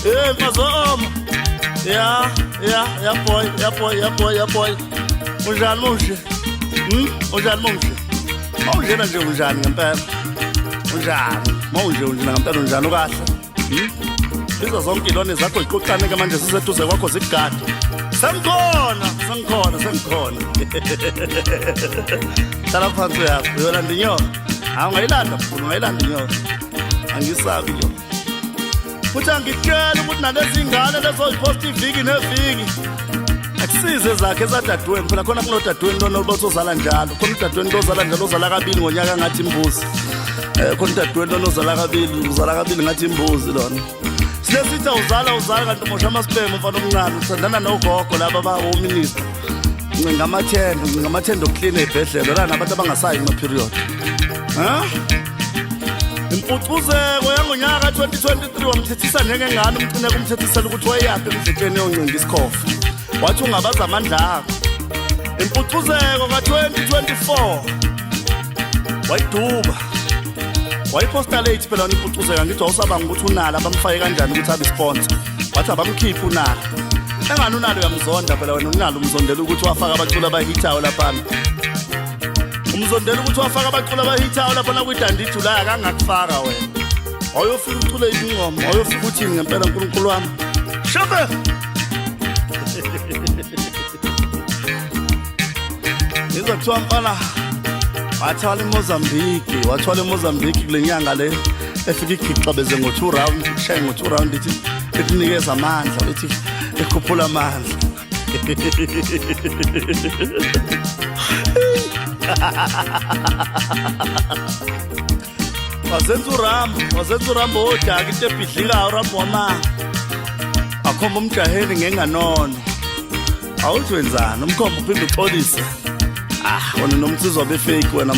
Hey mazoma. Ya boy. Unjani manje? Unjani manje? Mawunjena nje unjani ngempela? Unjani? Mawunjena ngempela unjani ukahle? Izo zonke ilone zakho iqoqane ke manje siseduze kwakho zigadi. Sengikhona. Hlala phansi yakho, uyolanda inyoka. Ungayilanda mfulu, ungayilanda inyoka. Angisabi yo. Futhi angikutshela ukuthi nalezi ingane lezo ziposta iviki neviki. Akusize zakhe ezadadweni, phela khona kunodadweni lona obozozala njalo. Khona udadweni lozala njalo uzala kabili ngonyaka ngathi imbuzi. Khona udadweni lona uzala kabili ngathi imbuzi lona. Silesithi uzala kanti mosha amasipemu mfana omncane uthandana nogogo laba abawominister. Ngamathendo okuclean ebhedlela la nabantu abangasayi ma period. Impucuzeko yangonyaka 2023 wamthethisa njengengane umcineke umthethisela ukuthi wayaphi emdlekeni yoncinga isikhofu. Wathi ungabaza amandla akho. Impucuzeko ka-2024 wayiduba. Wayiposta late phela impucuzeko ngithi awusabanga ukuthi unala bamfake kanjani ukuthi abe sponsor. Wathi abamkhiphi unala. Engani unalo uyamzonda phela wena unalo umzondela ukuthi wafaka abacula abahithayo laphana. Umzondela ukuthi wafaka abacula abahithayo laphana kwidandithu la akangakufaka wena. Awuyofika ucule izingoma, awuyofika uthini ngempela uNkulunkulu wami. Shabe. Ngizokuthiwa mfana wathwala eMozambique kule nyanga le efika igixabeze ngo2 round, kushaye ngo2 round ithi ekunikeza amandla, ithi ekhuphula amandla. Wazenza urambo odaka into ebhidlikayo urambo wama. Akhomba umjaheli ngenganono. Awuthi wenzani umkhomba uphinde uxolise. Wena nomsizwa befake wena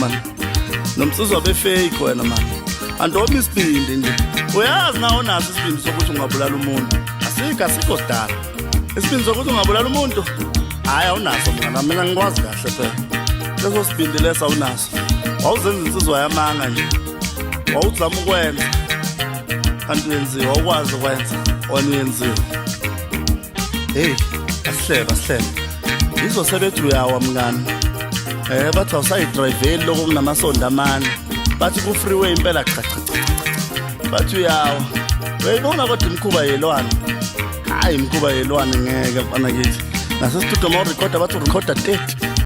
man. Andomi isibindi nje. Uyazi na onaso isibindi sokuthi ungabulala umuntu. Asikho sidala. Isibindi sokuthi ungabulala umuntu. Hayi awunaso mngana, mina ngikwazi kahle phela. Leso sibindi lesa awunaso. Wawuzenza insizwa yamanga nje. Wawuzama ukwenza. Kanti wenziwa, awukwazi ukwenza. Wena uyenziwa. Hey, asihlebe. Izosebenza uyawa mngani. Bathi awusayidriveli lokho kunamasonda amane. Bathi ku freeway impela cha. Bathi uyawa. Wayibona kodwa imkhuba yelwane. Hayi imkhuba yelwane ngeke mfana kithi. Naso studio ma recorder bathi recorder 30.